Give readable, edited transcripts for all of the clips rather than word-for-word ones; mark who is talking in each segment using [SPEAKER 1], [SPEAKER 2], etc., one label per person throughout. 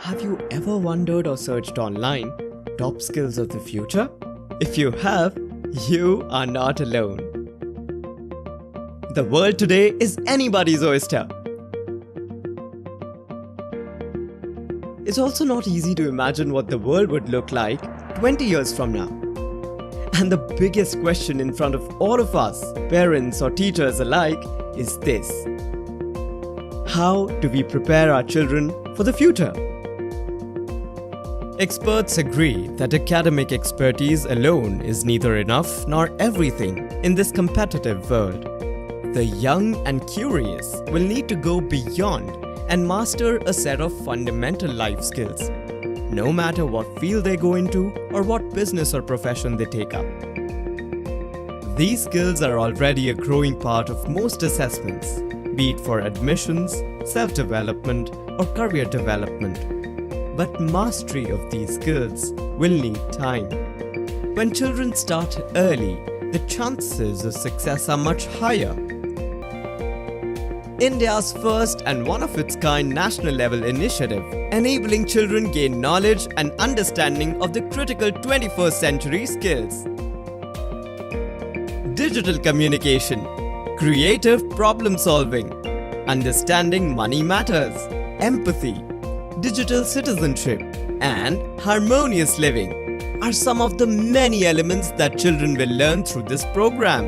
[SPEAKER 1] Have you ever wondered or searched online top skills of the future? If you have, you are not alone. The world today is anybody's oyster. It's also not easy to imagine what the world would look like 20 years from now. And the biggest question in front of all of us, parents or teachers alike, is this: how do we prepare our children for the future? Experts agree that academic expertise alone is neither enough nor everything in this competitive world. The young and curious will need to go beyond and master a set of fundamental life skills, no matter what field they go into or what business or profession they take up. These skills are already a growing part of most assessments, be it for admissions, self-development, or career development. But mastery of these skills will need time. When children start early, the chances of success are much higher. India's first and one of its kind national level initiative enabling children gain knowledge and understanding of the critical 21st century skills. Digital communication, creative problem solving, understanding money matters, empathy, digital citizenship, and harmonious living are some of the many elements that children will learn through this program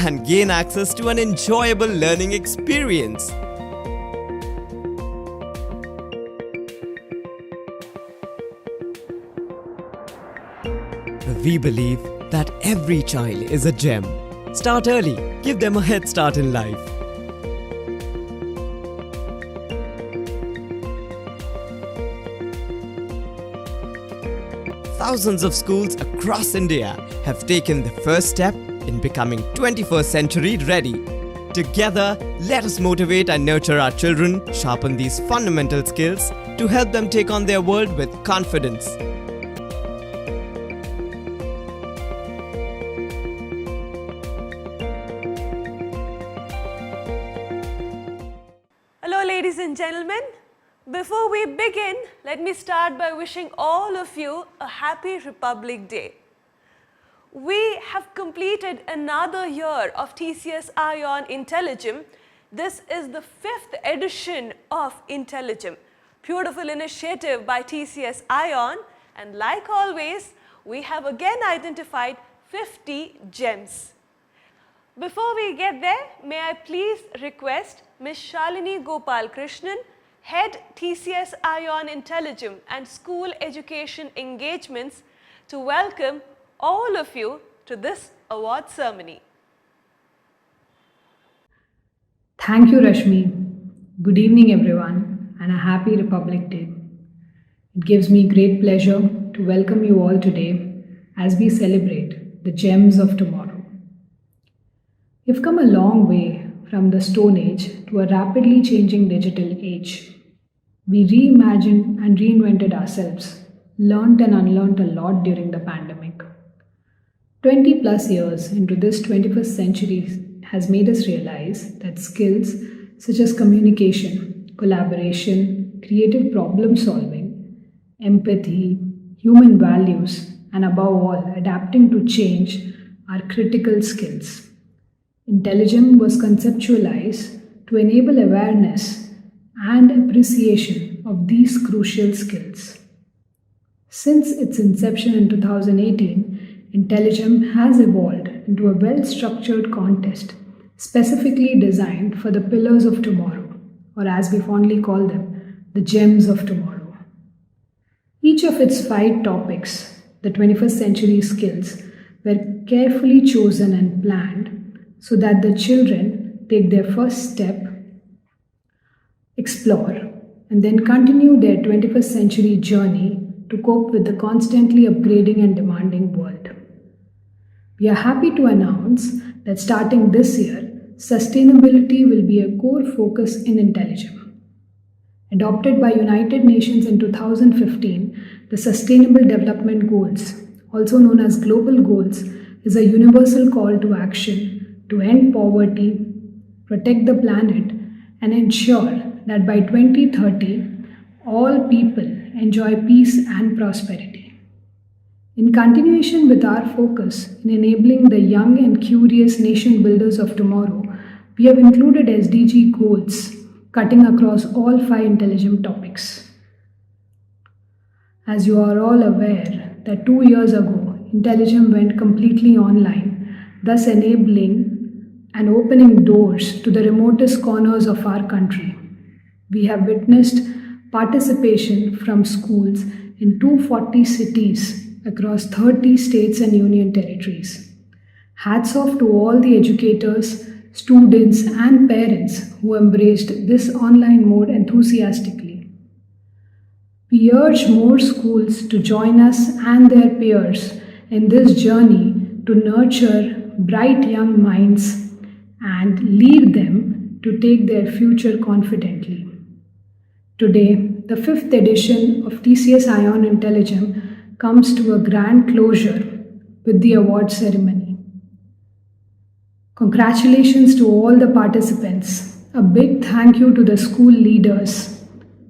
[SPEAKER 1] and gain access to an enjoyable learning experience. We believe that every child is a gem. Start early, give them a head start in life. Thousands of schools across India have taken the first step in becoming 21st century ready. Together, let us motivate and nurture our children, sharpen these fundamental skills to help them take on their world with confidence.
[SPEAKER 2] Hello ladies and gentlemen. Before we begin, let me start by wishing all of you a happy Republic Day. We have completed another year of TCS iON IntelliGem. This is the 5th edition of IntelliGem. Beautiful initiative by TCS iON, and like always, we have again identified 50 gems. Before we get there, may I please request Ms. Shalini Gopal Krishnan, Head TCS iON IntelliGem and School Education Engagements, to welcome all of you to this award ceremony.
[SPEAKER 3] Thank you, Rashmi. Good evening, everyone, and a happy Republic Day. It gives me great pleasure to welcome you all today as we celebrate the gems of tomorrow. We've come a long way from the Stone Age to a rapidly changing digital age. We reimagined and reinvented ourselves, learnt and unlearnt a lot during the pandemic. 20 plus years into this 21st century has made us realize that skills such as communication, collaboration, creative problem solving, empathy, human values, and above all, adapting to change are critical skills. IntelliGem was conceptualized to enable awareness and appreciation of these crucial skills. Since its inception in 2018, IntelliGem has evolved into a well-structured contest specifically designed for the pillars of tomorrow, or as we fondly call them, the gems of tomorrow. Each of its 5 topics, the 21st century skills, were carefully chosen and planned so that the children take their first step, explore, and then continue their 21st century journey to cope with the constantly upgrading and demanding world. We are happy to announce that starting this year, sustainability will be a core focus in IntelliGem. Adopted by United Nations in 2015, the Sustainable Development Goals, also known as Global Goals, is a universal call to action to end poverty, protect the planet, and ensure that by 2030, all people enjoy peace and prosperity. In continuation with our focus in enabling the young and curious nation builders of tomorrow, we have included SDG goals cutting across all 5 IntelliGem topics. As you are all aware that 2 years ago, IntelliGem went completely online, thus enabling and opening doors to the remotest corners of our country. We have witnessed participation from schools in 240 cities across 30 states and union territories. Hats off to all the educators, students, and parents who embraced this online mode enthusiastically. We urge more schools to join us and their peers in this journey to nurture bright young minds and lead them to take their future confidently. Today, the fifth edition of TCS iON IntelliGem comes to a grand closure with the award ceremony. Congratulations to all the participants. A big thank you to the school leaders.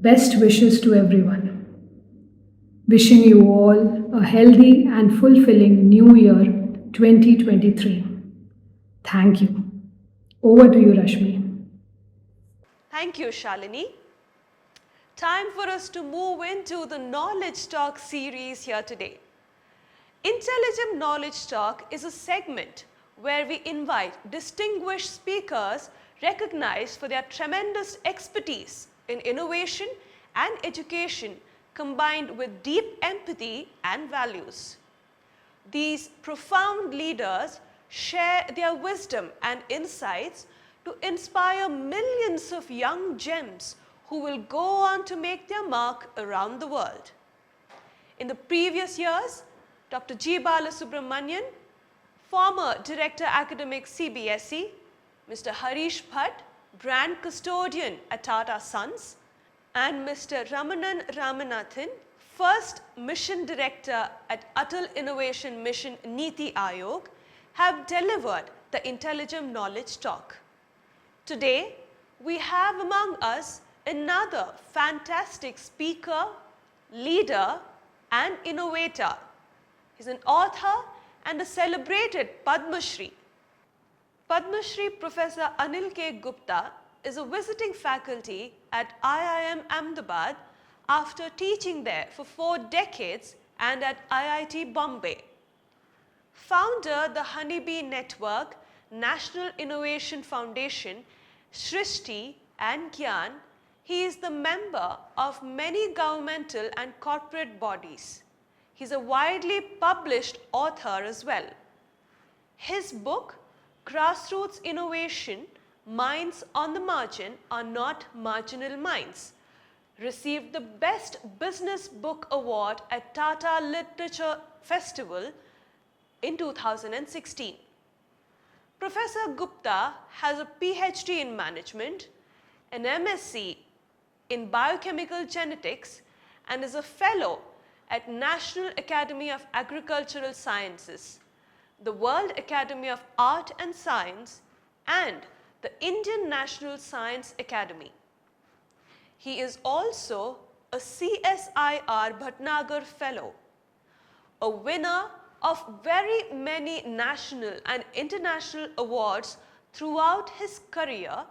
[SPEAKER 3] Best wishes to everyone. Wishing you all a healthy and fulfilling New Year 2023. Thank you. Over to you, Rashmi.
[SPEAKER 2] Thank you, Shalini. Time for us to move into the Knowledge Talk series here today. IntelliGem Knowledge Talk is a segment where we invite distinguished speakers recognized for their tremendous expertise in innovation and education combined with deep empathy and values. These profound leaders share their wisdom and insights to inspire millions of young gems who will go on to make their mark around the world. In the previous years, Dr. G. Balasubramanian, former Director Academic CBSE, Mr. Harish Bhatt, Brand Custodian at Tata Sons, and Mr. Ramanan Ramanathan, first Mission Director at Atal Innovation Mission Niti Aayog, have delivered the IntelliGem Knowledge Talk. Today, we have among us another fantastic speaker, leader, and innovator. He's an author and a celebrated Padma Shri. Padma Shri Professor Anil K. Gupta is a visiting faculty at IIM Ahmedabad after teaching there for 4 decades and at IIT Bombay. Founder the Honeybee Network, National Innovation Foundation, Shrishti and Gyan, he is the member of many governmental and corporate bodies. He's a widely published author as well. His book, Grassroots Innovation, Minds on the Margin Are Not Marginal Minds, received the Best Business Book Award at Tata Literature Festival in 2016. Professor Gupta has a PhD in management, an MSc in biochemical genetics, and is a fellow at National Academy of Agricultural Sciences, the World Academy of Art and Science, and the Indian National Science Academy. He is also a CSIR Bhatnagar Fellow, a winner of very many national and international awards throughout his career.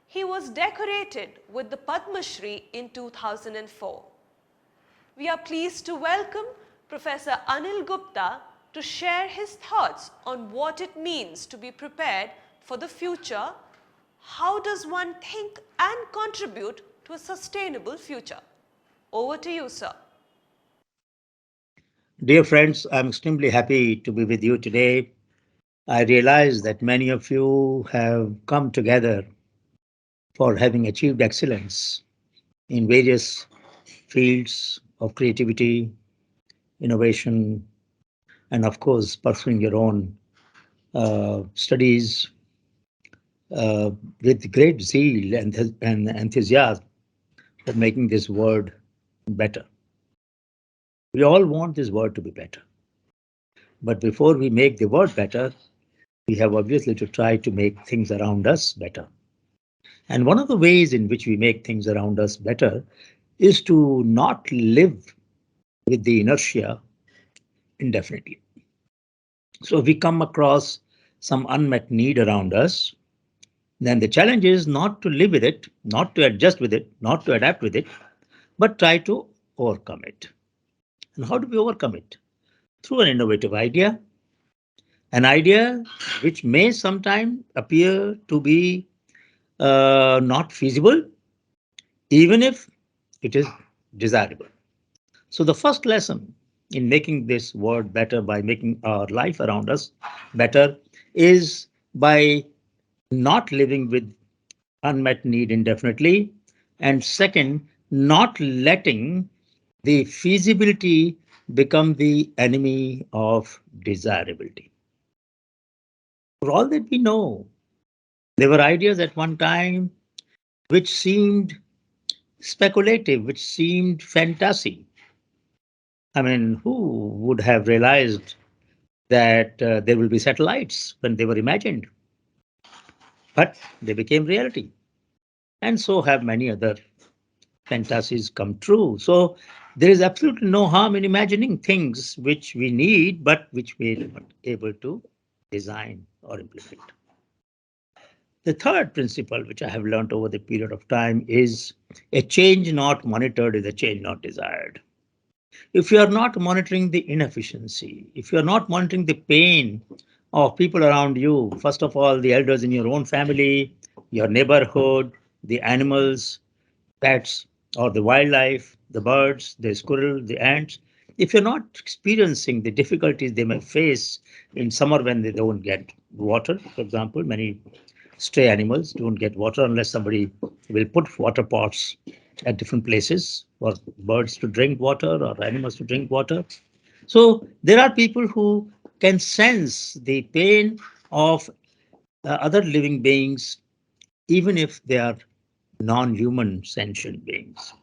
[SPEAKER 2] He was decorated with the Padma Shri in 2004. We are pleased to welcome Professor Anil Gupta to share his thoughts on what it means to be prepared for the future. How does one think and contribute to a sustainable future? Over to you, sir.
[SPEAKER 4] Dear friends, I'm extremely happy to be with you today. I realize that many of you have come together for having achieved excellence in various fields of creativity, innovation, and of course, pursuing your own studies with great zeal and enthusiasm for making this world better. We all want this world to be better. But before we make the world better, we have obviously to try to make things around us better. And one of the ways in which we make things around us better is to not live with the inertia indefinitely. So if we come across some unmet need around us, then the challenge is not to live with it, not to adjust with it, not to adapt with it, but try to overcome it. And how do we overcome it? Through an innovative idea, an idea which may sometime appear to be not feasible, even if it is desirable. So, the first lesson in making this world better, by making our life around us better, is by not living with unmet need indefinitely. And second, not letting the feasibility become the enemy of desirability. For all that we know, there were ideas at one time which seemed speculative, which seemed fantasy. I mean, who would have realized that there will be satellites when they were imagined? But they became reality. And so have many other fantasies come true. So there is absolutely no harm in imagining things which we need, but which we are not able to design or implement. The third principle, which I have learned over the period of time, is a change not monitored is a change not desired. If you are not monitoring the inefficiency, if you are not monitoring the pain of people around you, first of all, the elders in your own family, your neighborhood, the animals, pets, or the wildlife, the birds, the squirrel, the ants, if you're not experiencing the difficulties they may face in summer when they don't get water, for example, many stray animals don't get water unless somebody will put water pots at different places for birds to drink water or animals to drink water. So there are people who can sense the pain of other living beings, even if they are non human sentient beings.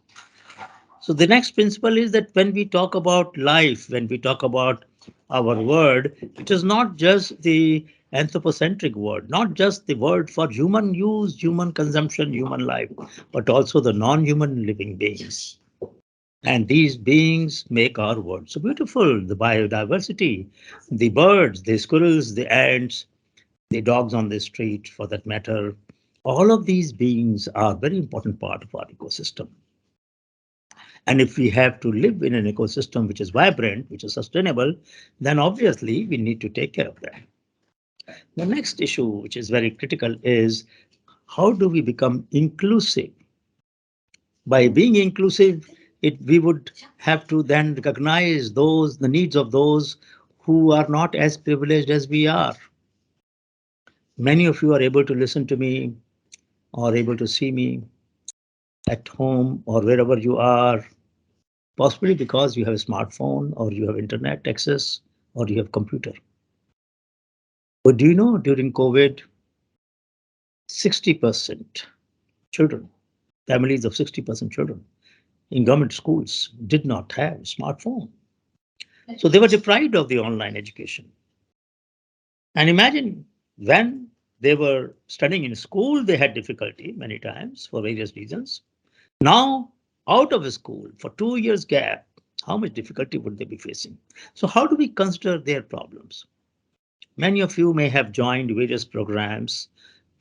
[SPEAKER 4] So the next principle is that when we talk about life, when we talk about our word, it is not just the anthropocentric word, not just the word for human use, human consumption, human life, but also the non human living beings. And these beings make our world so beautiful. The biodiversity, the birds, the squirrels, the ants, the dogs on the street, for that matter, all of these beings are very important part of our ecosystem. And if we have to live in an ecosystem which is vibrant, which is sustainable, then obviously we need to take care of that. The next issue, which is very critical, is how do we become inclusive? By being inclusive, we would have to then recognize the needs of those who are not as privileged as we are. Many of you are able to listen to me or able to see me at home or wherever you are, possibly because you have a smartphone or you have internet access or you have computer. But do you know during COVID, 60% children, families of 60% children in government schools did not have smartphone. So they were deprived of the online education. And imagine when they were studying in school, they had difficulty many times for various reasons. Now, out of school for 2 years gap, how much difficulty would they be facing? So how do we consider their problems? Many of you may have joined various programs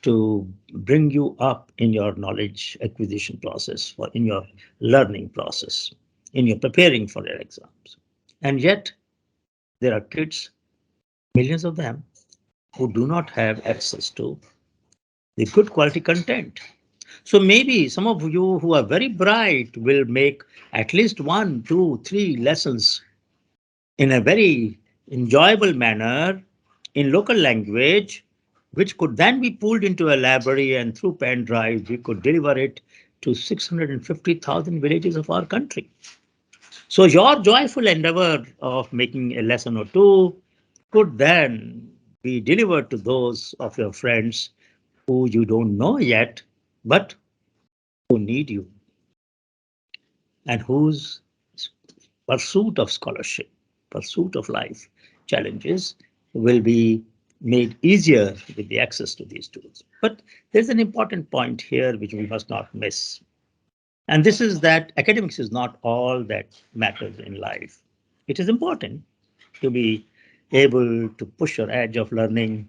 [SPEAKER 4] to bring you up in your knowledge acquisition process or in your learning process, in your preparing for your exams. And yet, there are kids, millions of them, who do not have access to the good quality content. So maybe some of you who are very bright will make at least 1, 2, 3 lessons in a very enjoyable manner in local language, which could then be pulled into a library and through pen drive, we could deliver it to 650,000 villages of our country. So your joyful endeavor of making a lesson or two could then be delivered to those of your friends who you don't know yet, but who need you and whose pursuit of scholarship, pursuit of life challenges will be made easier with the access to these tools. But there's an important point here which we must not miss. And this is that academics is not all that matters in life. It is important to be able to push your edge of learning,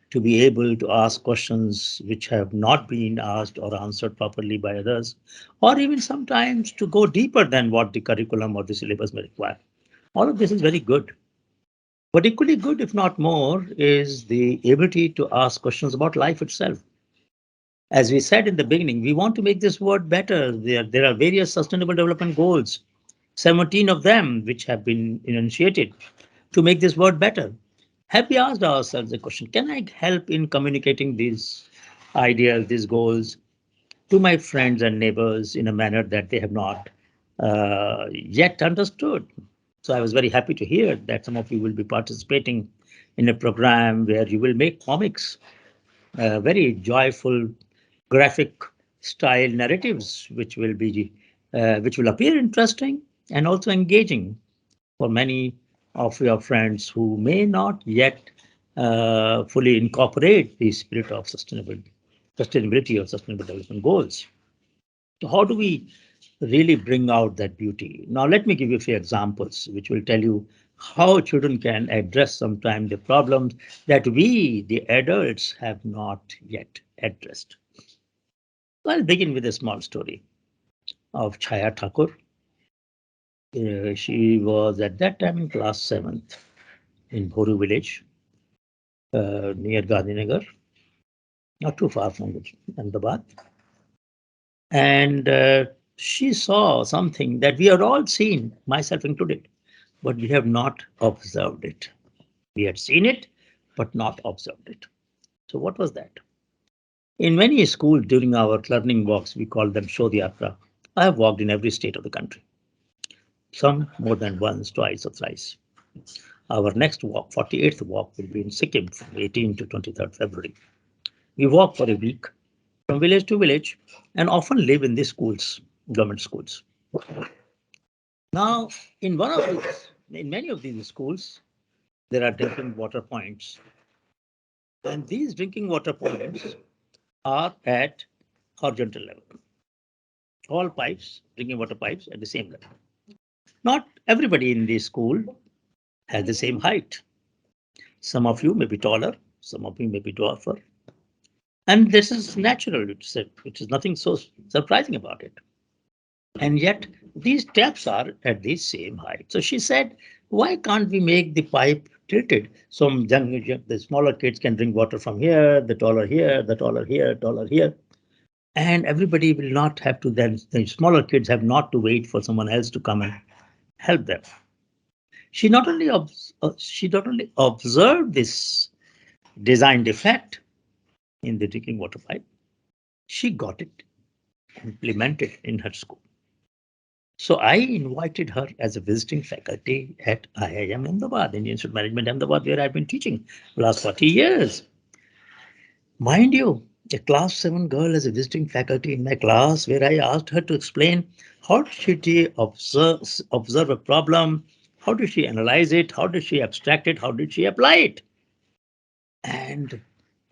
[SPEAKER 4] to be able to ask questions which have not been asked or answered properly by others, or even sometimes to go deeper than what the curriculum or the syllabus may require. All of this is very good. But equally good, if not more, is the ability to ask questions about life itself. As we said in the beginning, we want to make this world better. There are various sustainable development goals, 17 of them which have been initiated to make this world better. Have we asked ourselves the question, can I help in communicating these ideas, these goals to my friends and neighbors in a manner that they have not yet understood? So I was very happy to hear that some of you will be participating in a program where you will make comics, very joyful, graphic style narratives, which will appear interesting and also engaging for many of your friends who may not yet fully incorporate the spirit of sustainability or sustainable development goals. So how do we really bring out that beauty? Now, let me give you a few examples which will tell you how children can address sometimes the problems that we, the adults, have not yet addressed. So I'll begin with a small story of Chaya Thakur. She was at that time in class 7th in Bhoru village near Gandhinagar, not too far from Ahmedabad. And she saw something that we had all seen, myself included, but we have not observed it. We had seen it, but not observed it. So what was that? In many schools during our learning walks, we call them Shodhyatra. I have walked in every state of the country, some more than once, twice, or thrice. Our next walk, 48th walk, will be in Sikkim from 18 to 23rd February. We walk for a week from village to village and often live in these schools, government schools. Now, in many of these schools, there are drinking water points. And these drinking water points are at horizontal level. All pipes, drinking water pipes at the same level. Not everybody in the school has the same height. Some of you may be taller, some of you may be dwarfer. And this is natural, which is nothing so surprising about it. And yet these taps are at the same height. So she said, why can't we make the pipe tilted so the smaller kids can drink water from here, the taller here, the taller here, taller here. And everybody will not have to then, the smaller kids have not to wait for someone else to come and help them. She not only observed this design defect in the drinking water pipe, she got it implemented in her school. So I invited her as a visiting faculty at IIM Ahmedabad, Indian Institute of Management Ahmedabad, where I've been teaching the last 40 years. Mind you, a class 7 girl as a visiting faculty in my class, where I asked her to explain how should she observe a problem, how did she analyze it, how did she abstract it, how did she apply it. And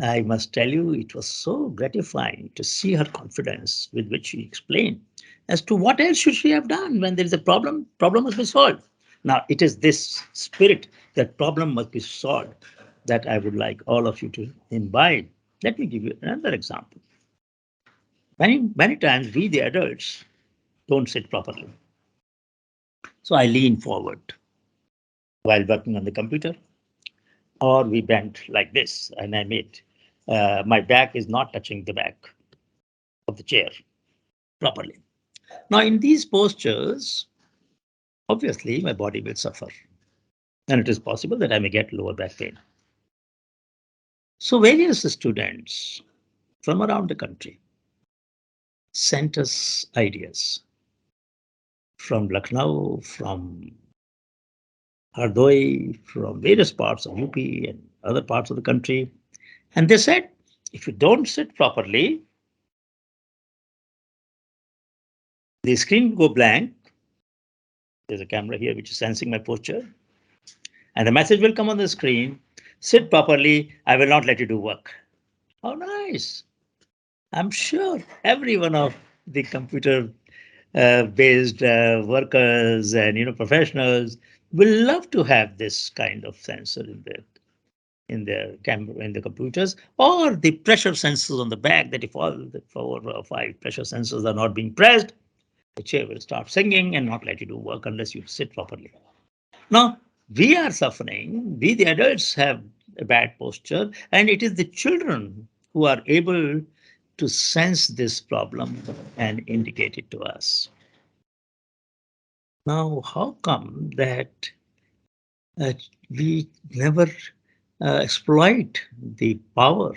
[SPEAKER 4] I must tell you, it was so gratifying to see her confidence with which she explained as to what else should she have done when there is a problem must be solved. Now, it is this spirit that problem must be solved that I would like all of you to imbibe. Let me give you another example. Many times we, the adults, don't sit properly. So I lean forward while working on the computer, or we bend like this, and my back is not touching the back of the chair properly. Now, in these postures, obviously, my body will suffer, and it is possible that I may get lower back pain. So, various students from around the country sent us ideas from Lucknow, from Hardoi, from various parts of UP and other parts of the country. And they said, if you don't sit properly, the screen will go blank. There's a camera here which is sensing my posture. And the message will come on the screen. Sit properly. I will not let you do work. How nice. I'm sure every one of the computer based workers and professionals will love to have this kind of sensor in their camera, in the computers, or the pressure sensors on the back, that if all the 4 or 5 pressure sensors are not being pressed, the chair will start singing and not let you do work unless you sit properly. Now, we are suffering, we the adults have a bad posture, and it is the children who are able to sense this problem and indicate it to us. Now, how come that uh, we never exploit the power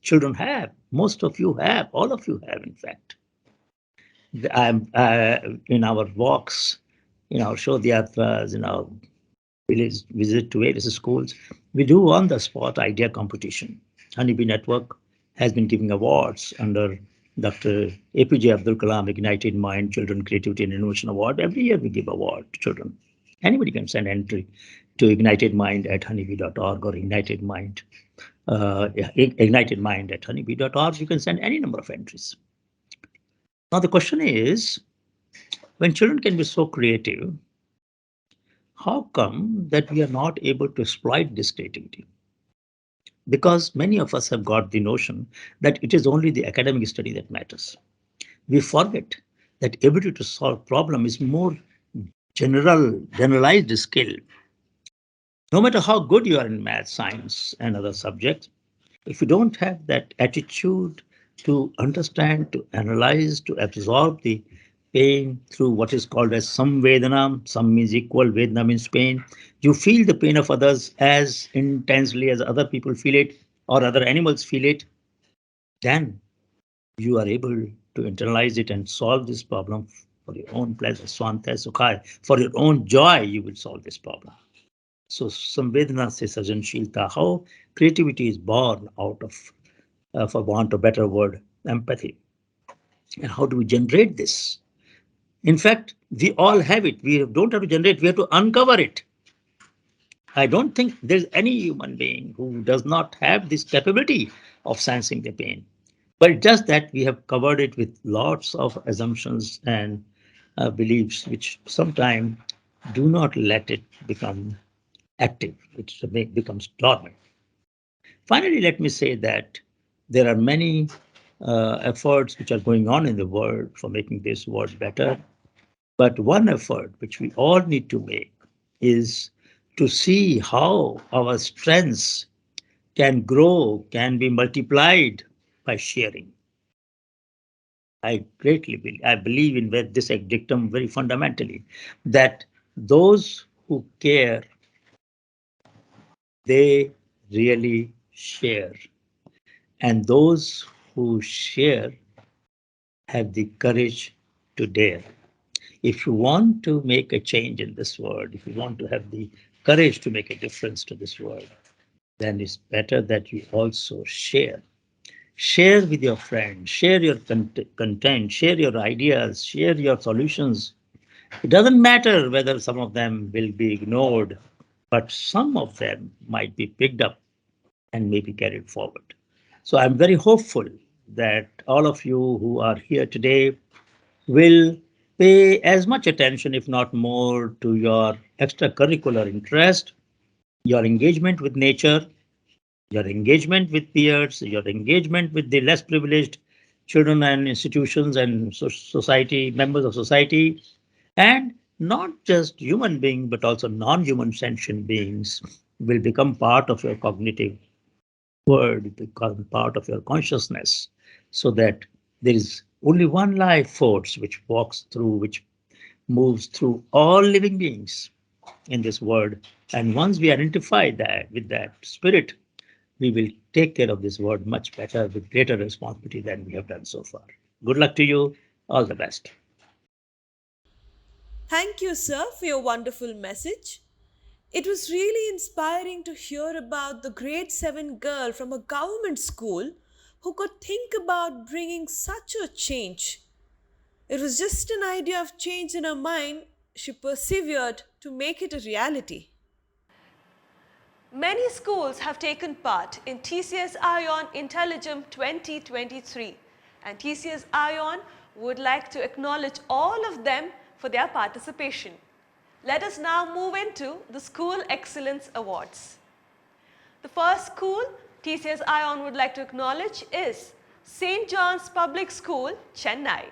[SPEAKER 4] children have? Most of you have, all of you have, in fact. I'm in our walks, in our Shodhyatras, in our village visit to various schools, we do on the spot idea competition. Honeybee Network has been giving awards under Dr. APJ Abdul Kalam Ignited Mind Children Creativity and Innovation Award. Every year we give award to children. Anybody can send entry to ignitedmind at honeybee.org or ignitedmind at honeybee.org. You can send any number of entries. Now the question is, when children can be so creative, how come that we are not able to exploit this creativity? Because many of us have got the notion that it is only the academic study that matters. We forget that ability to solve problem is more generalized skill. No matter how good you are in math, science, and other subjects, if you don't have that attitude to understand, to analyze, to absorb the pain through what is called as samvedana, some means equal, vedana means pain. You feel the pain of others as intensely as other people feel it or other animals feel it, then you are able to internalize it and solve this problem for your own pleasure. Swanta Sukhai. For your own joy, you will solve this problem. So samvedana se sajanshilta, how creativity is born out of, for want of a better word, empathy. And how do we generate this? In fact, we all have it. We don't have to generate, we have to uncover it. I don't think there's any human being who does not have this capability of sensing the pain. But just that we have covered it with lots of assumptions and beliefs, which sometimes do not let it become active, which becomes dormant. Finally, let me say that there are many efforts which are going on in the world for making this world better. But one effort which we all need to make is to see how our strengths can grow, can be multiplied by sharing. I believe in this dictum very fundamentally, that those who care, they really share. And those who share have the courage to dare. If you want to make a change in this world, if you want to have the courage to make a difference to this world, then it's better that you also share. Share with your friends, share your content, share your ideas, share your solutions. It doesn't matter whether some of them will be ignored, but some of them might be picked up and maybe carried forward. So I'm very hopeful that all of you who are here today will pay as much attention, if not more, to your extracurricular interest, your engagement with nature, your engagement with peers, your engagement with the less privileged children and institutions and society, members of society, and not just human beings, but also non-human sentient beings will become part of your cognitive world, become part of your consciousness, so that there is only one life force which walks through, which moves through all living beings in this world. And once we identify that with that spirit, we will take care of this world much better with greater responsibility than we have done so far. Good luck to you. All the best.
[SPEAKER 2] Thank you, sir, for your wonderful message. It was really inspiring to hear about the grade 7 girl from a government school who could think about bringing such a change. It was just an idea of change in her mind. She persevered to make it a reality. Many schools have taken part in TCS iON IntelliGem 2023, and TCS iON would like to acknowledge all of them for their participation. Let us now move into the School Excellence Awards. The first school TCS iON would like to acknowledge is St. John's Public School, Chennai.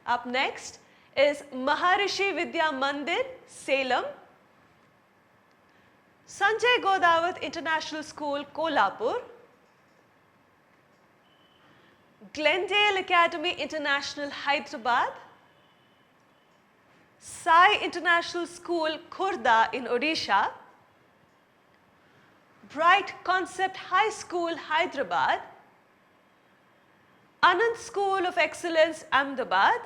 [SPEAKER 2] Up next is Maharishi Vidya Mandir, Salem. Sanjay Godawat International School, Kolhapur. Glendale Academy International, Hyderabad. Sai International School, Khurda in Odisha. Bright Concept High School, Hyderabad. Anand School of Excellence, Ahmedabad.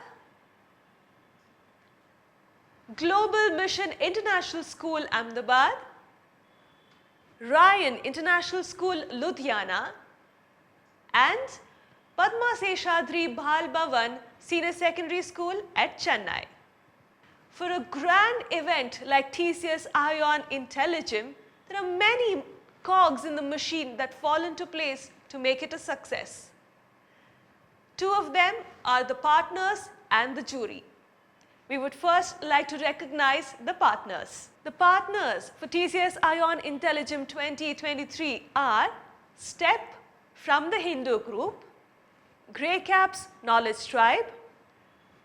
[SPEAKER 2] Global Mission International School, Ahmedabad. Ryan International School, Ludhiana. And Padma Seshadri Bhal Bhavan Senior Secondary School at Chennai. For a grand event like TCS iON IntelliGem, there are many cogs in the machine that fall into place to make it a success. Two of them are the partners and the jury. We would first like to recognize the partners. The partners for TCS iON IntelliGem 2023 are STEP from the Hindu group, Grey Caps Knowledge Tribe,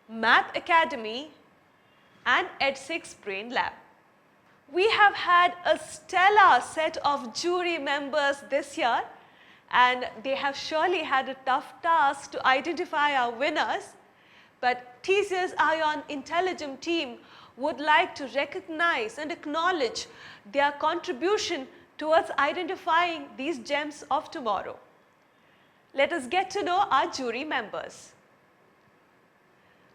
[SPEAKER 2] Math Academy, and Ed6 Brain Lab. We have had a stellar set of jury members this year, and they have surely had a tough task to identify our winners. But TCS iON IntelliGem team would like to recognize and acknowledge their contribution towards identifying these gems of tomorrow. Let us get to know our jury members.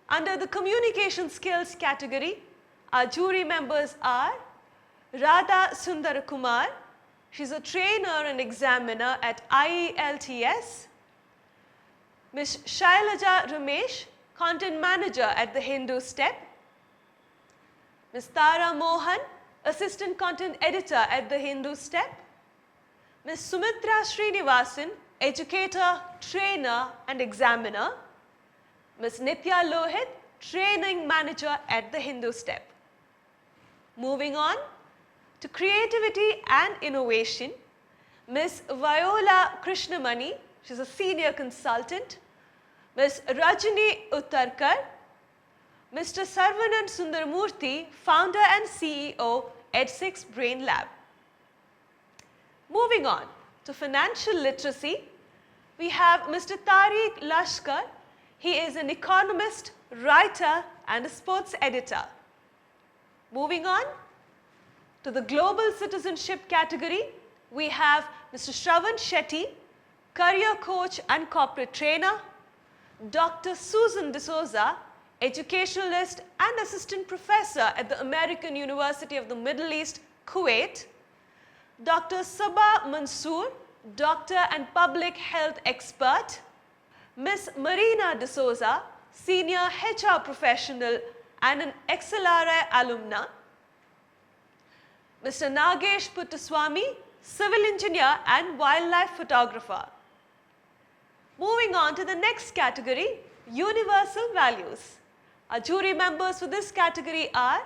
[SPEAKER 2] Under the communication skills category, our jury members are Radha Sundarakumar. She's a trainer and examiner at IELTS. Ms. Shailaja Ramesh, content manager at the Hindu STEP. Ms. Tara Mohan, assistant content editor at the Hindu STEP. Ms. Sumitra Srinivasan, educator, trainer and examiner. Ms. Nitya Lohit, training manager at the Hindu STEP. Moving on to creativity and innovation, Ms. Viola Krishnamani, she's a senior consultant. Ms. Rajini Uttarkar, Mr. Sarvanand Sundaramurthy, founder and CEO, Ed6 Brain Lab. Moving on to financial literacy, we have Mr. Tariq Lashkar. He is an economist, writer, and a sports editor. Moving on to the global citizenship category, we have Mr. Shravan Shetty, career coach and corporate trainer. Dr. Susan D'Souza, educationalist and assistant professor at the American University of the Middle East, Kuwait. Dr. Sabah Mansoor, doctor and public health expert. Ms. Marina D'Souza, senior HR professional and an XLRI alumna. Mr. Nagesh Puttaswamy, civil engineer and wildlife photographer. Moving on to the next category, universal values. Our jury members for this category are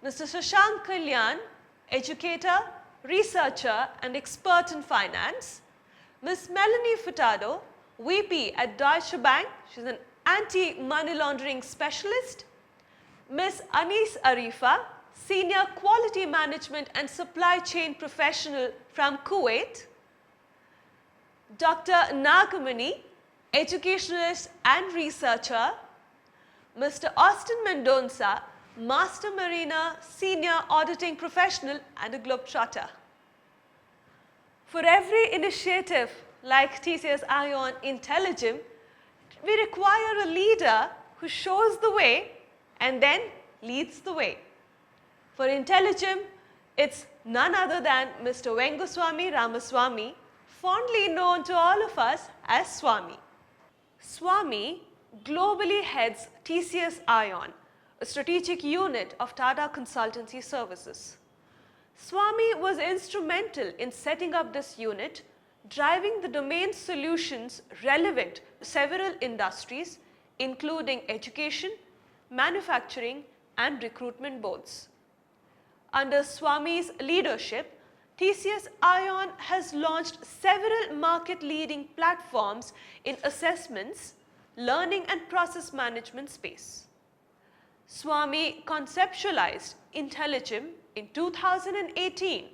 [SPEAKER 2] Mr. Shashank Kalyan, educator, researcher and expert in finance. Ms. Melanie Furtado, VP at Deutsche Bank, she's an anti-money laundering specialist. Ms. Anis Arifa, senior quality management and supply chain professional from Kuwait. Dr. Nagamani, educationalist and researcher. Mr. Austin Mendonça, master mariner, senior auditing professional and a globetrotter. For every initiative like TCS iON IntelliGem, we require a leader who shows the way and then leads the way. For IntelliGem, it's none other than Mr. Venguswamy Ramaswamy, fondly known to all of us as Swami. Swami globally heads TCS iON, a strategic unit of Tata Consultancy Services. Swami was instrumental in setting up this unit driving the domain solutions relevant to several industries, including education, manufacturing, and recruitment boards. Under Swami's leadership, TCS iON has launched several market-leading platforms in assessments, learning and process management space. Swami conceptualized IntelliGem in 2018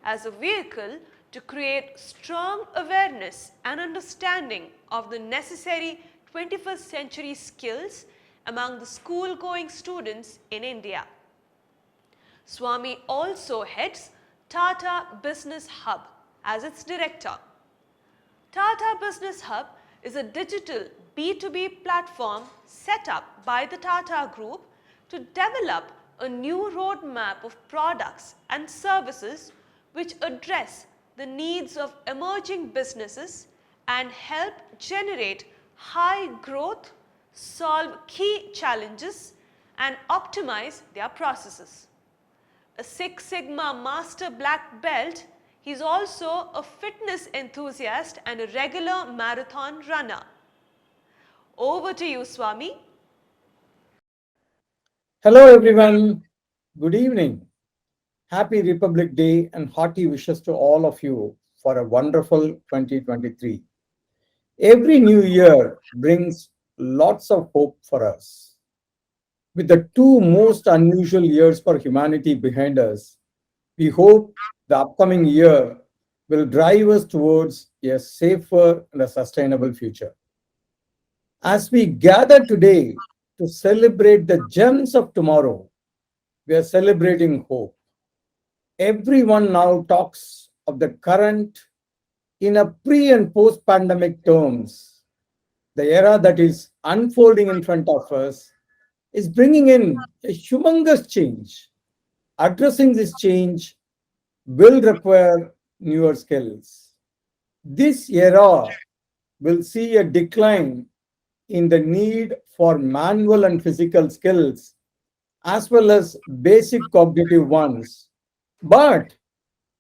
[SPEAKER 2] as a vehicle to create strong awareness and understanding of the necessary 21st century skills among the school-going students in India. Swami also heads Tata Business Hub as its director. Tata Business Hub is a digital B2B platform set up by the Tata Group to develop a new roadmap of products and services which address the needs of emerging businesses and help generate high growth, solve key challenges, and optimize their processes. A Six Sigma Master Black Belt, he is also a fitness enthusiast and a regular marathon runner. Over to you, Swami.
[SPEAKER 5] Hello, everyone. Good evening. Happy Republic Day and hearty wishes to all of you for a wonderful 2023. Every new year brings lots of hope for us. With the two most unusual years for humanity behind us, we hope the upcoming year will drive us towards a safer and a sustainable future. As we gather today to celebrate the gems of tomorrow, we are celebrating hope. Everyone now talks of the current in a pre and post pandemic terms. The era that is unfolding in front of us is bringing in a humongous change. Addressing this change will require newer skills. This era will see a decline in the need for manual and physical skills as well as basic cognitive ones. But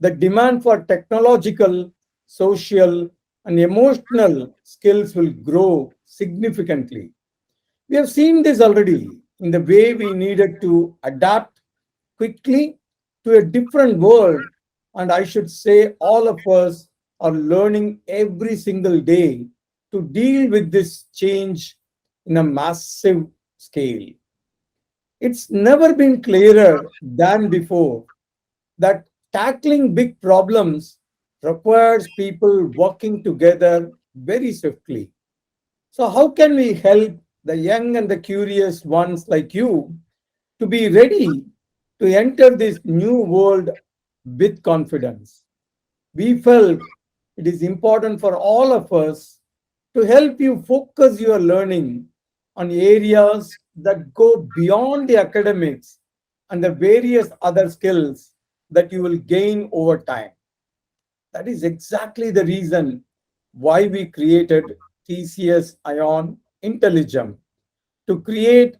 [SPEAKER 5] the demand for technological, social, and emotional skills will grow significantly. We have seen this already in the way we needed to adapt quickly to a different world. And I should say, all of us are learning every single day to deal with this change in a massive scale. It's never been clearer than before that tackling big problems requires people working together very swiftly. So, how can we help the young and the curious ones like you to be ready to enter this new world with confidence? We felt it is important for all of us to help you focus your learning on areas that go beyond the academics and the various other skills that you will gain over time. That is exactly the reason why we created TCS iON IntelliGem to create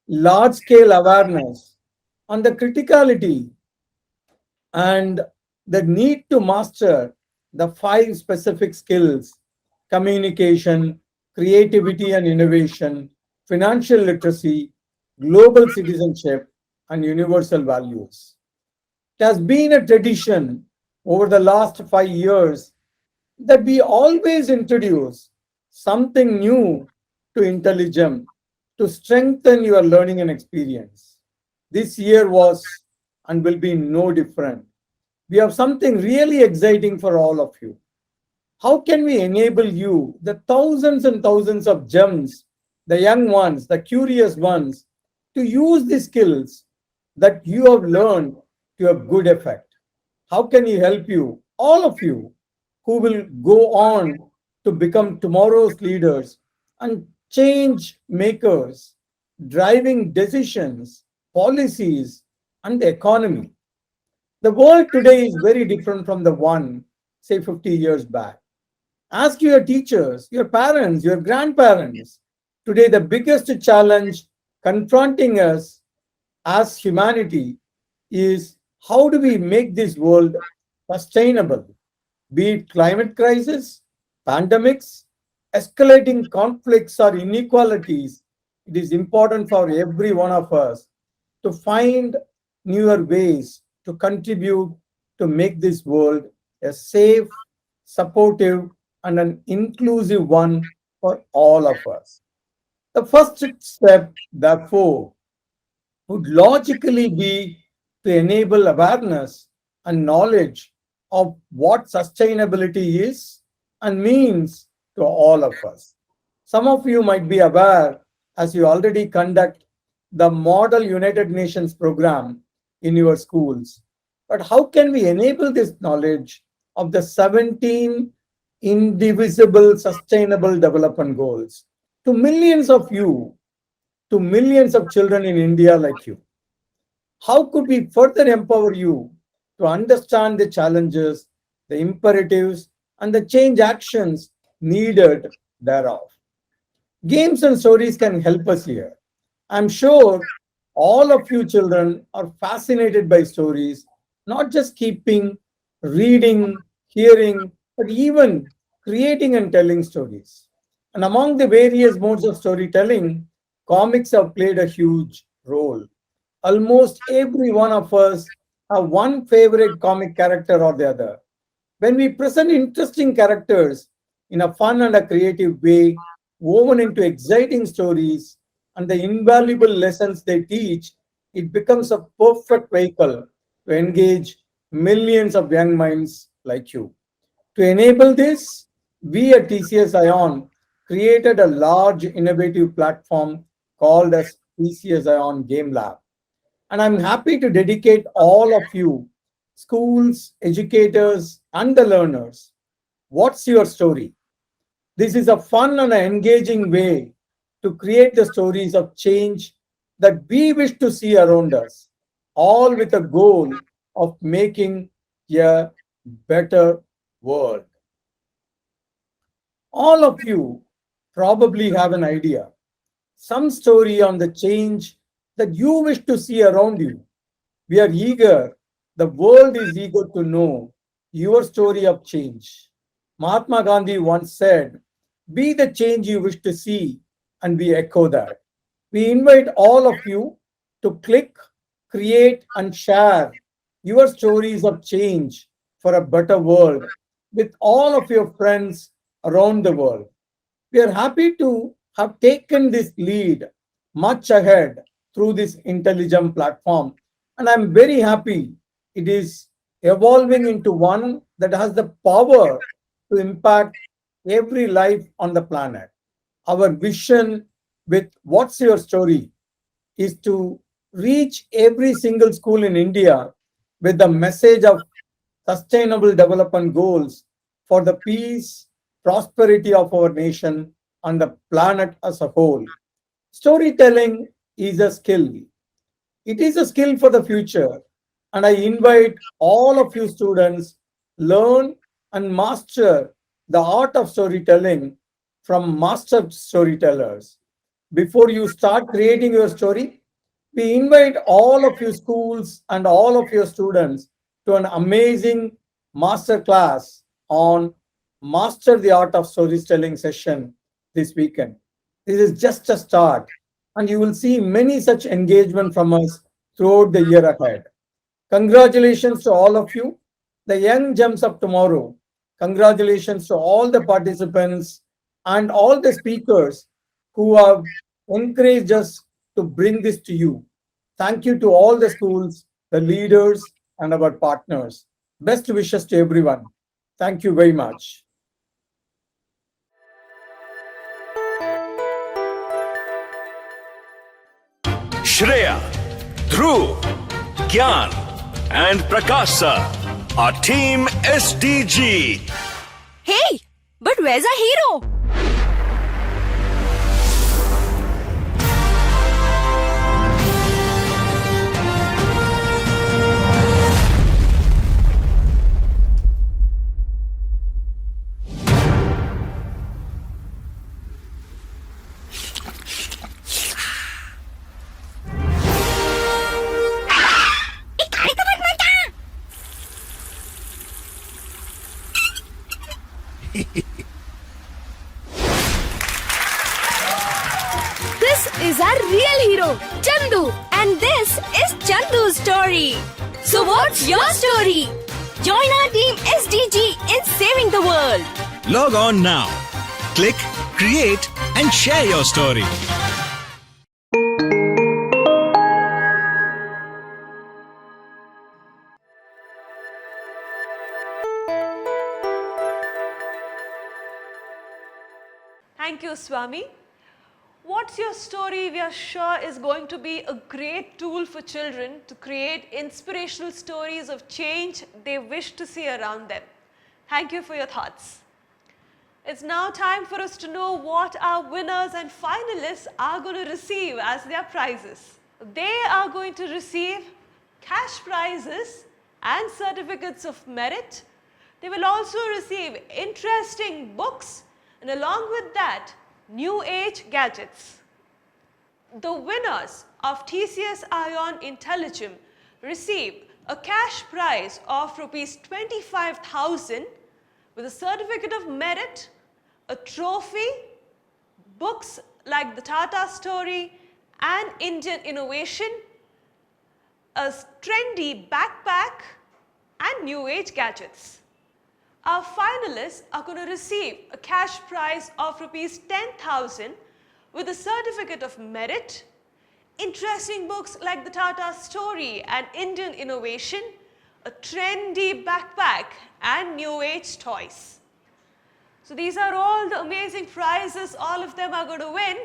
[SPEAKER 5] large scale awareness on the criticality and the need to master the five specific skills: communication, creativity and innovation, financial literacy, global citizenship, and universal values. It has been a tradition over the last 5 years that we always introduce something new to IntelliGem to strengthen your learning and experience. This year was and will be no different. We have something really exciting for all of you. How can we enable you, the thousands and thousands of gems, the young ones, the curious ones, to use the skills that you have learned to a good effect? How can he help you, all of you, who will go on to become tomorrow's leaders and change makers, driving decisions, policies, and the economy? The world today is very different from the one, say, 50 years back. Ask your teachers, your parents, your grandparents. Today, the biggest challenge confronting us as humanity is how do we make this world sustainable? be it climate crisis, pandemics, escalating conflicts, or inequalities. It is important for every one of us to find newer ways to contribute to make this world a safe, supportive, and an inclusive one for all of us. The first step, therefore, would logically be to enable awareness and knowledge of what sustainability is and means to all of us. Some of you might be aware, as you already conduct the Model United Nations program in your schools. But how can we enable this knowledge of the 17 indivisible sustainable development goals to millions of you, to millions of children in India like you? How could we further empower you to understand the challenges, the imperatives, and the change actions needed thereof? Games and stories can help us here. I'm sure all of you children are fascinated by stories, not just keeping, reading, hearing, but even creating and telling stories. And among the various modes of storytelling, comics have played a huge role. Almost every one of us have one favorite comic character or the other. When we present interesting characters in a fun and a creative way, woven into exciting stories and the invaluable lessons they teach, it becomes a perfect vehicle to engage millions of young minds like you. To enable this, we at TCS iON created a large innovative platform called as TCS iON Game Lab. And I'm happy to dedicate all of you, schools, educators, and the learners. What's your story? This is a fun and an engaging way to create the stories of change that we wish to see around us, all with a goal of making a better world. All of you probably have an idea, some story on the change that you wish to see around you. We are eager, the world is eager to know your story of change. Mahatma Gandhi once said, be the change you wish to see, and we echo that. We invite all of you to click, create, and share your stories of change for a better world with all of your friends around the world. We are happy to have taken this lead much ahead through this IntelliGem platform, and I'm very happy it is evolving into one that has the power to impact every life on the planet. Our vision with What's Your Story is to reach every single school in India with the message of sustainable development goals for the peace, prosperity of our nation and the planet as a whole. Storytelling is a skill. It is a skill for the future. And I invite all of you students learn and master the art of storytelling from master storytellers. Before you start creating your story, we invite all of you schools and all of your students to an amazing master class on Master the Art of Storytelling session this weekend. This is just a start, and you will see many such engagement from us throughout the year ahead. Congratulations to all of you, the young gems of tomorrow. Congratulations to all the participants and all the speakers who have encouraged us to bring this to you. Thank you to all the schools, the leaders, and our partners. Best wishes to everyone. Thank you very much.
[SPEAKER 6] Shreya, Dhruv, Gyan, and Prakasa are Team SDG.
[SPEAKER 7] Hey, but where's our hero? This is our real hero, Chandu. And this is Chandu's story. So what's your story? Join our team SDG in saving the world.
[SPEAKER 6] Log on now. Click, create, and share your story.
[SPEAKER 2] Thank you, Swami. What's your story? We are sure is going to be a great tool for children to create inspirational stories of change they wish to see around them. Thank you for your thoughts. It's now time for us to know what our winners and finalists are going to receive as their prizes. They are going to receive cash prizes and certificates of merit. They will also receive interesting books, and along with that, new age gadgets. The winners of TCS iON IntelliGem receive a cash prize of rupees 25,000 with a certificate of merit, a trophy, books like the Tata Story and Indian Innovation, a trendy backpack and new age gadgets. Our finalists are going to receive a cash prize of rupees 10,000 with a certificate of merit, interesting books like the Tata Story and Indian Innovation, a trendy backpack and new age toys. So these are all the amazing prizes all of them are going to win.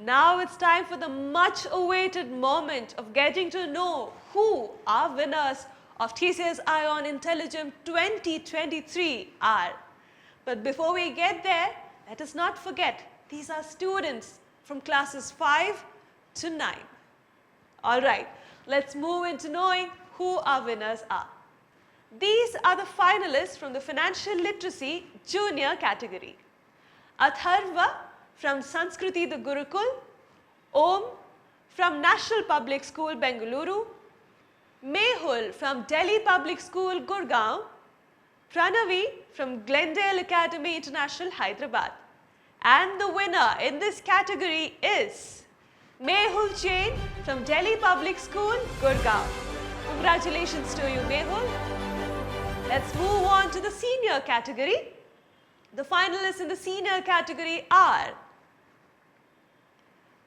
[SPEAKER 2] Now it's time for the much awaited moment of getting to know who our winners of TCS iON IntelliGem 2023 are. But before we get there, let us not forget these are students from classes 5 to 9. Alright, let's move into knowing who our winners are. These are the finalists from the Financial Literacy Junior category. Atharva from Sanskriti the Gurukul, Om from National Public School Bengaluru, Mehul from Delhi Public School Gurgaon, Pranavi from Glendale Academy International Hyderabad. And the winner in this category is Mehul Jain from Delhi Public School Gurgaon. Congratulations to you, Mehul. Let's move on to the senior category. The finalists in the senior category are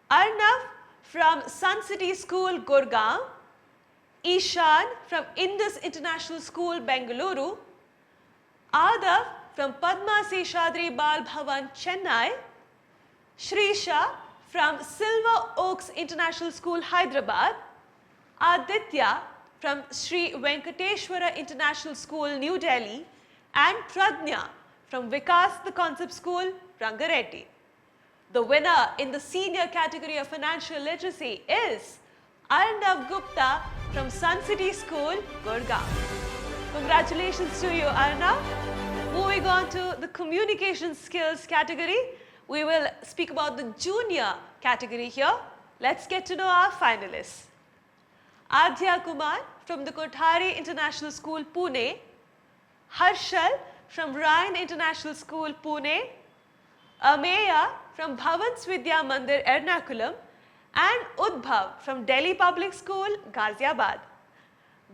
[SPEAKER 2] Arnav from Sun City School Gurgaon, Ishan from Indus International School Bengaluru, Adav from Padma Seshadri Bal Bhavan Chennai, Shrisha from Silver Oaks International School Hyderabad, Aditya from Sri Venkateshwara International School New Delhi, and Pradnya from Vikas the Concept School Rangareddy. The winner in the senior category of financial literacy is Arnav Gupta from Sun City School, Gurgaon. Congratulations to you, Arnav. Moving on to the communication skills category, we will speak about the junior category here. Let's get to know our finalists. Adhya Kumar from the Kothari International School, Pune, Harshal from Ryan International School, Pune, Ameya from Bhavans Vidya Mandir, Ernakulam, and Udbhav from Delhi Public School, Ghaziabad.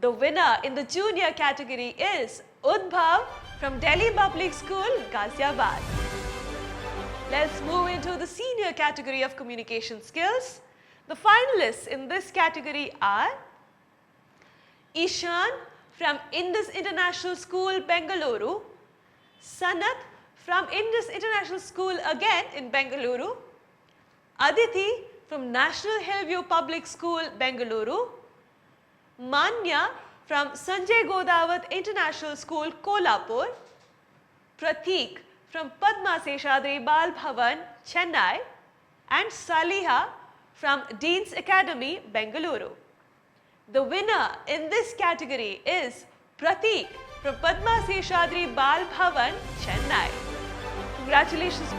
[SPEAKER 2] The winner in the junior category is Udbhav from Delhi Public School, Ghaziabad. Let's move into the senior category of communication skills. The finalists in this category are Ishan from Indus International School, Bengaluru, Sanat from Indus International School again in Bengaluru, Aditi from National Hillview Public School, Bengaluru, Manya from Sanjay Godavat International School, Kolhapur, Prateek from Padma Seshadri Bal Bhavan, Chennai, and Saliha from Dean's Academy, Bengaluru. The winner in this category is Prateek from Padma Seshadri Bal Bhavan, Chennai. Congratulations.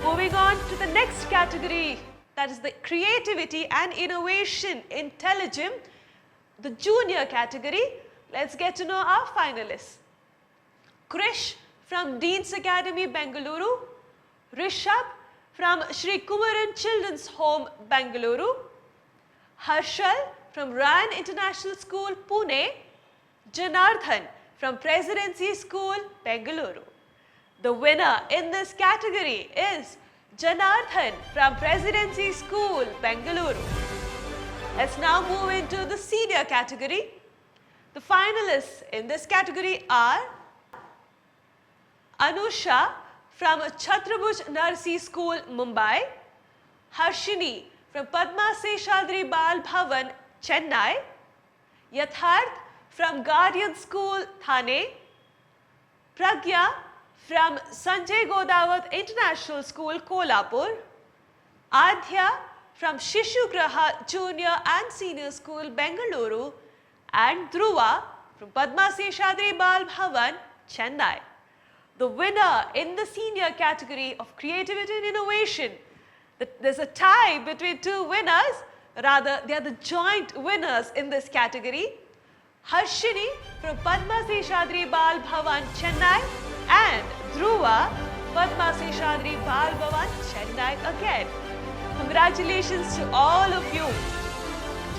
[SPEAKER 2] Moving on to the next category, that is the creativity and innovation IntelliGem, the junior category. Let's get to know our finalists. Krish from Dean's Academy, Bengaluru. Rishabh from Sri Kumaran Children's Home, Bengaluru. Harshal from Ryan International School, Pune. Janardhan from Presidency School, Bengaluru. The winner in this category is Janardhan from Presidency School, Bengaluru. Let's now move into the senior category. The finalists in this category are Anusha from Chhatrabhuj Narsi School, Mumbai. Harshini from Padma Seshadri Bal Bhavan, Chennai. Yatharth from Guardian School, Thane. Pragya from Sanjay Godawat International School, Kolhapur. Adhya from Shishu Graha Junior and Senior School, Bengaluru. And Dhruva from Padma Seshadri Bal Bhavan, Chennai. The winner in the senior category of creativity and innovation. There's a tie between two winners, rather they are the joint winners in this category. Harshini from Padma Seshadri Bal Bhavan, Chennai, and Dhruva, Padma Seshadri Bal Bhavan, Chennai again. Congratulations to all of you.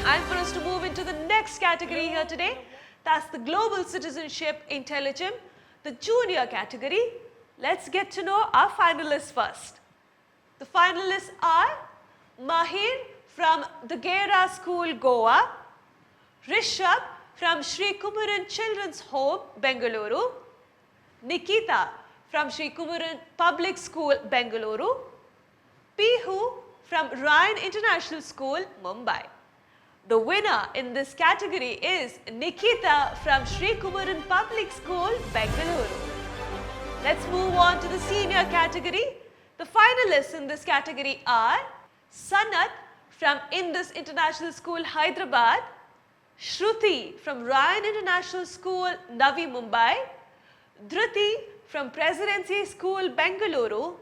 [SPEAKER 2] Time for us to move into the next category here today. That's the Global Citizenship IntelliGem, the junior category. Let's get to know our finalists first. The finalists are Mahir from the Gera School, Goa. Rishabh from Sri Kumaran Children's Home, Bengaluru. Nikita from Sri Kumaran Public School, Bengaluru. Pihu from Ryan International School, Mumbai. The winner in this category is Nikita from Sri Kumaran Public School, Bengaluru. Let's move on to the senior category. The finalists in this category are Sanat from Indus International School, Hyderabad. Shruti from Ryan International School, Navi Mumbai. Dhruti from Presidency School, Bengaluru.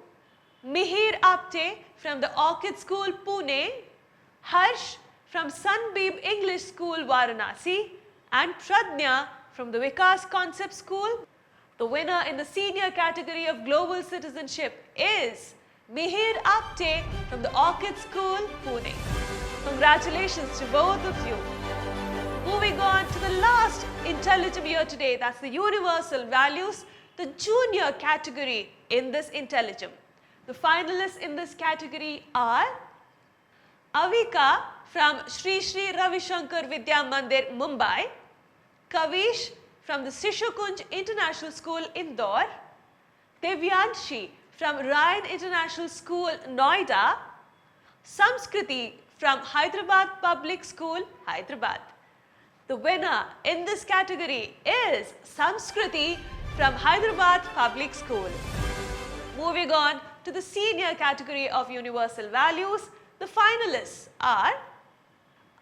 [SPEAKER 2] Mihir Apte from the Orchid School, Pune. Harsh from Sunbeam English School, Varanasi. And Pradnya from the Vikas Concept School. The winner in the senior category of Global Citizenship is Mihir Apte from the Orchid School, Pune. Congratulations to both of you. Moving on to the last IntelliGem here today, that's the Universal Values, the junior category in this IntelliGem. The finalists in this category are Avika from Sri Sri Ravi Shankar Vidya Mandir, Mumbai. Kavish from the Sishukunj International School, Indore. Devyanshi from Ryan International School, Noida. Samskriti from Hyderabad Public School, Hyderabad. The winner in this category is Samskriti from Hyderabad Public School. Moving on to the senior category of Universal Values, the finalists are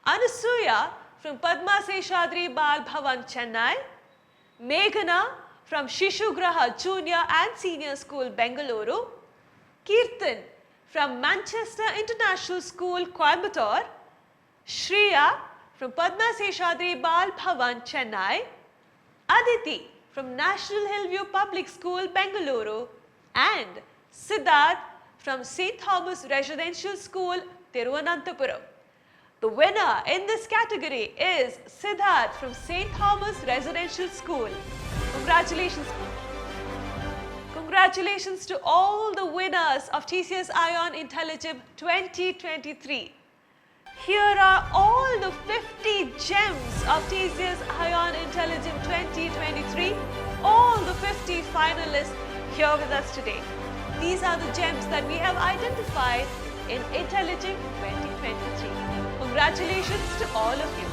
[SPEAKER 2] Anasuya from Padma Seshadri Bal Bhavan, Chennai. Meghana from Shishu Graha Junior and Senior School, Bengaluru. Kirtan from Manchester International School, Coimbatore. Shreya from Padma Seshadri Bal Bhavan, Chennai. Aditi from National Hillview Public School, Bengaluru. And Siddharth from St. Thomas Residential School, Thiruvananthapuram. The winner in this category is Siddharth from St. Thomas Residential School. Congratulations. Congratulations to all the winners of TCS iON IntelliGem 2023. Here are all the 50 gems of TCS iON IntelliGem 2023. All the 50 finalists here with us today. These are the gems that we have identified in IntelliGem 2023. Congratulations to all of you.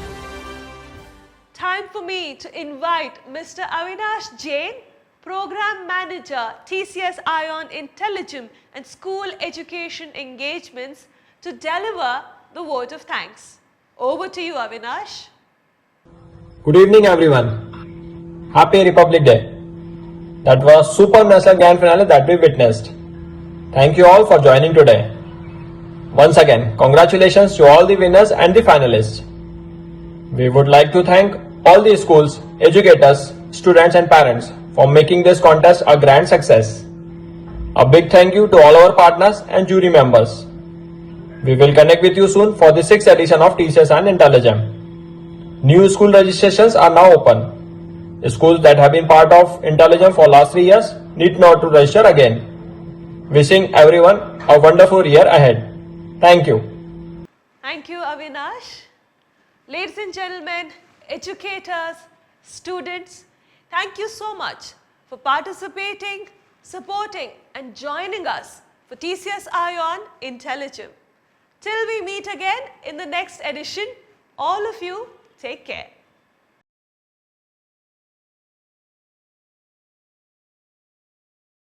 [SPEAKER 2] Time for me to invite Mr. Avinash Jain, Program Manager, TCS iON IntelliGem and School Education Engagements, to deliver the vote of thanks. Over to you, Avinash.
[SPEAKER 8] Good evening, everyone. Happy Republic Day. That was super national grand finale that we witnessed. Thank you all for joining today. Once again, congratulations to all the winners and the finalists. We would like to thank all the schools, educators, students and parents for making this contest a grand success. A big thank you to all our partners and jury members. We will connect with you soon for the 6th edition of TCS and IntelliGem. New school registrations are now open. Schools that have been part of IntelliGem for last 3 years need not to register again. Wishing everyone a wonderful year ahead. Thank you.
[SPEAKER 2] Thank you, Avinash. Ladies and gentlemen, educators, students, thank you so much for participating, supporting and joining us for TCS iON IntelliGem. Till we meet again in the next edition, all of you take care.